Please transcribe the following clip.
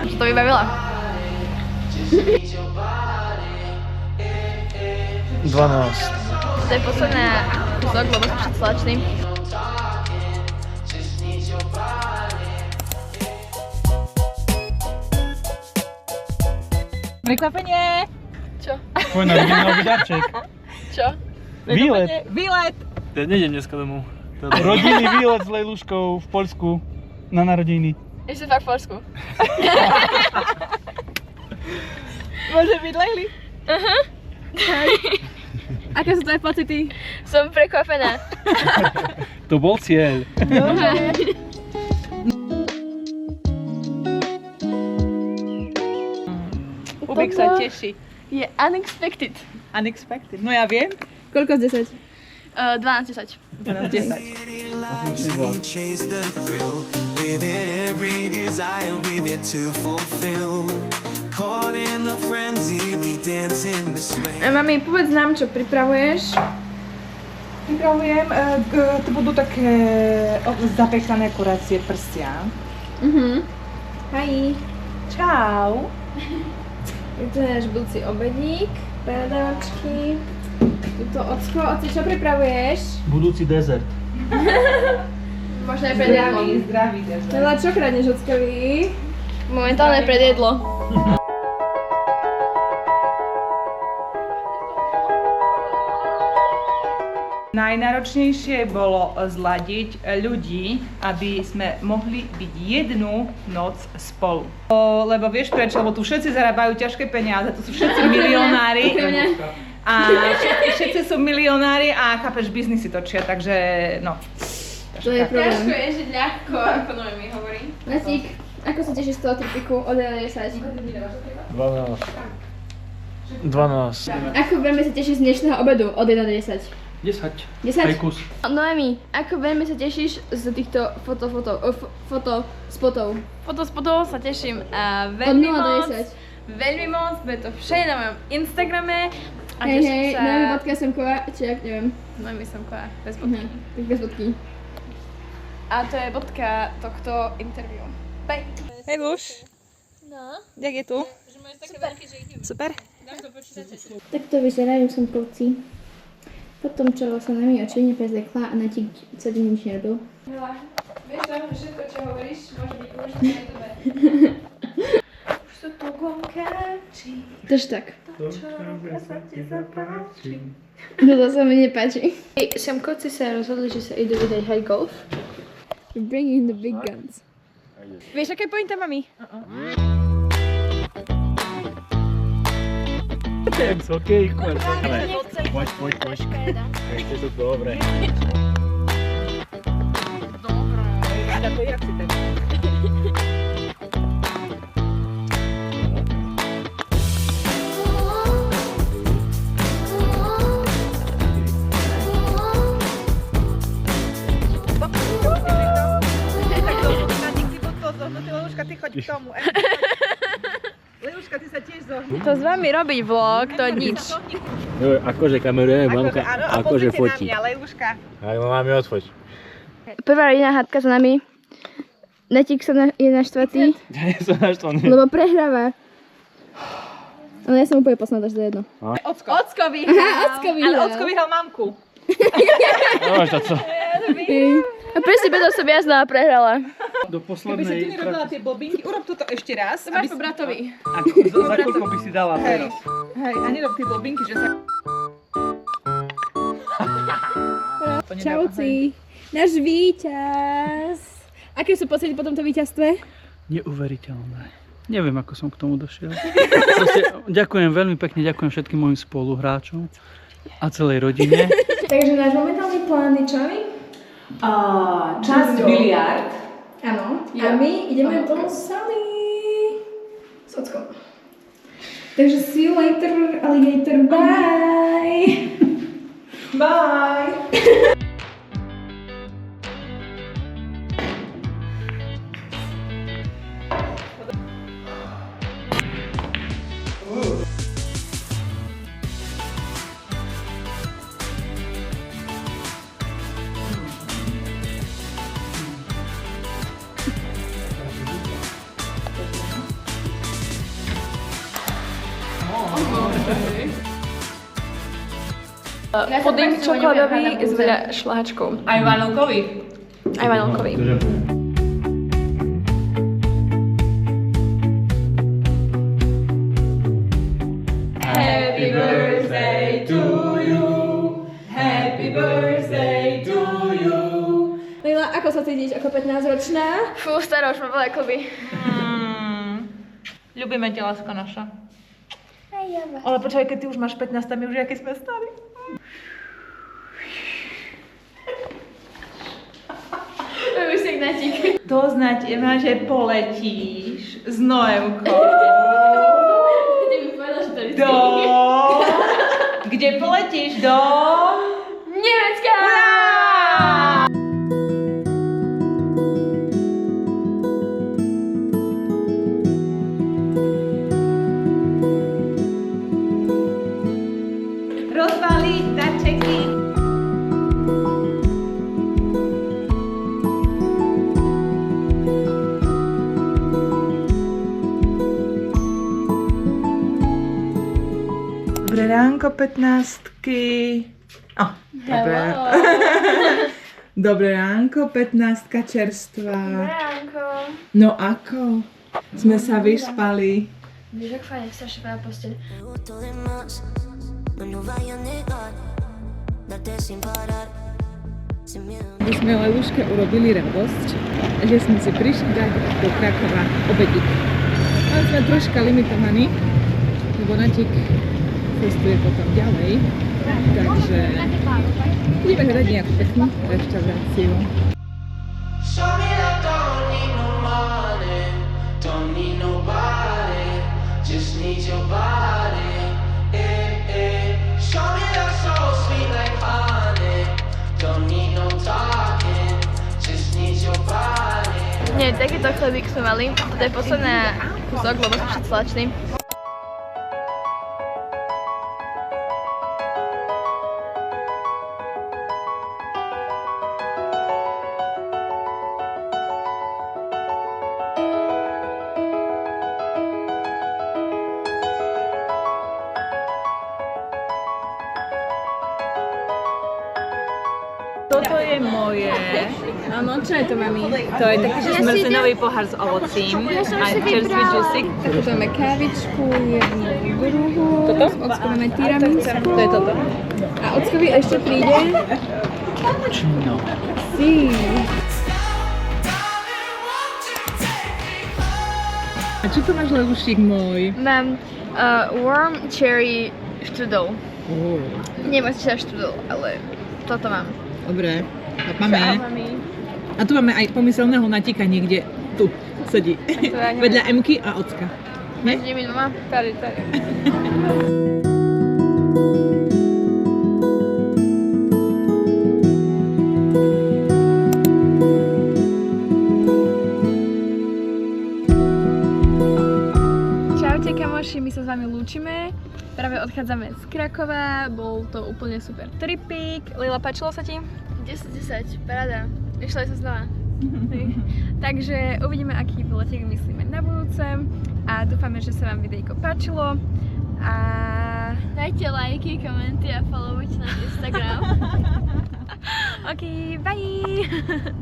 Už to vybavila. 12. To je posledná kúsok, lebo sme všetci slační. Prekvapenie! Čo? Tvoj narodeninový darček. Čo? Výlet. Výlet! Ja nejdem dneska domov. Rodinný výlet s Lejluškou v Poľsku na narodeniny. Ešte fakt v Poľsku. Môže byť Lejli? Aké sú tvoje pocity? Som prekvapená. To bol cieľ. Ubik sa teší. Je unexpected. Unexpected. No ja viem. Koľko z 10? 12-10. 10. Chase the thrill with every desire with it to fulfill. Caught in the frenzy, we dance in the swing. Mami, povedz nám, čo pripravuješ. Pripravujem, to budú také zapekané kurácie prsia. Hej. Čau. Je to náš budúci obedík, paradavačky. Tuto ocko, oci, čo pripravuješ? Budúci dezert. Možno aj predjedlo. Zdravý dezert. Nela, čo kradneš ockovi? Momentálne predjedlo. Najnáročnejšie bolo zladiť ľudí, aby sme mohli byť jednu noc spolu. Lebo vieš prečo? Lebo tu všetci zarábajú ťažké peniaze, tu sú všetci milionári. A všetci sú milionári a chápeš, biznisy točia, takže no. To je problém. Ťažko je žiť ľahko, ako Noemi hovorí. Nasík, ako sa tešíš z toho tripiku od 1 do 10? 12. Ako veľmi sa tešíš z dnešného obedu od 1 do 10? 10. 10? Prekus. Noemi, ako veľmi sa tešíš z týchto fotospotov? Fotospotov sa teším Od veľmi 0 do moc. 10. Veľmi moc, bude to všade na mojom Instagrame. A Hej, teším hej, sa... Noemi.smková, či jak neviem. Noemi Samková, bez bodky. Tak bez bodky. A to je bodka tohto interview. Bye. Hej Luš, No. jak je tu? Super. Takto vyzerajú Samkovci. Po tom, čo sa na mi očivne prezekla a na ti celý nič nerobil. Vieš tam, že všetko, čo hovoríš, môže byť použité na tebe. Už sa tu gonkáči. Tož tak. To, čo sa ti zapáči. No to sa mi nepáči. Samkovci sa rozhodli, že sa idú vydať hrať golf. Bringing the big guns. Vieš, aké je pointa, mami? Okej, poď. Ešte to dobre. To jak si tak? Lejuška, ty choď k tomu. Lejuška, ty sa tiež zohni. To s vami robiť vlog, to nič. Jo, akože kameruje, mamka, akože fotí. Na mňa, Lejuška. Aj máme odfoť. Prvá rodina hádka za nami. Netík je naštvatý, Ja nie som naštvaný. Lebo prehráva. Ale ja som úplne posnadá, že to je jedno. Ocko. Ocko vyhral. Aha, Ocko vyhral. Ale Ocko vyhral mamku. No, to co? A presne preto som ja znova prehrala. Do Keby si tu poslednej... nerobila tie blbinky, urob toto ešte raz. To máš po bratovi. Za koľko by si dala teraz? Hej, a nerob tie blbinky, že sa... To nedáva, hej. Čauci. Náš víťaz. Aké sú pocity po tomto víťazstve? Neuveriteľné. Neviem, ako som k tomu došiel. Proste, ďakujem veľmi pekne, ďakujem všetkým mojim spoluhráčom a celej rodine. Takže náš momentálny plán je čo? Časť biliard. Áno. A my ideme do Sally. S ockom. Takže see you later, alligator. Bye. Bye. Puding čokoládový s veľa šláčkou. Aj vanilkový. Aj vanilkový. Happy birthday to you. Happy birthday to you. Lila, ako sa cítiš ako 15-ročná? Fú, stará, už ma bola kluby. Ľubíme ťa, láska naša. Aj ja vás. Ale počkaj, keď ty už máš 15, tam je už aký sme starí. Už si ignátik. To znamená, že poletíš s Noemkou. Ty mi povedal, že to je Do... Kde poletíš? Do... Nemecka! Rozbalí darčeky. Dobré ránko, 15-ky. Dobré ránko, 15-ka čerstvá. Ránko. No ako? Sme sa vyspali. Víš, jak fajn, strašne fajná posteľ. Me gustó de más, no lo vaya a negar, date sin parar, sin miedo. My sme Leluške urobili radosť, že sme si prišli dať do Krakova obedík. Ale sme troška limitovaní, lebo Natík cestuje potom ďalej, takže ideme hľadať nejakú peknú reštauráciu. Show me that don't need no money, don't need nobody, just need your body. Show me that so sweet like honey, don't need no talking, just need your body. Nie, takýto chlebík sme mali. To je posledný kúsok, lebo sme všetci slační. Toto je moje. Áno, čo je to, mami? To je taký, že zmrzlinový pohár s ovocím. Aj čerstvý džusik. Tak tu máme kávičku, jednu druhú. Toto? S ocko máme tiramisu. To je toto. A ockovi ešte príde Čino. sí. A čo to máš, Lelušík môj? Mám warm cherry strudel. Neviem, či sa strudel, ale toto mám. Dobre, tak máme. A tu máme aj pomyselného Natíka niekde tu sedí. Vedľa Emky a ocka. Medzi nimi dvoma? Tady. Čaute kamoši, my sa s vami lúčime. Práve odchádzame z Krakova, bol to úplne super tripík. Lila, páčilo sa ti? 10, paráda. Išla som znova. Takže uvidíme, aký výletek myslíme na budúce a dúfame, že sa vám videjko páčilo. A Dajte lajky, komenty a followujte na Instagram. ok, bye!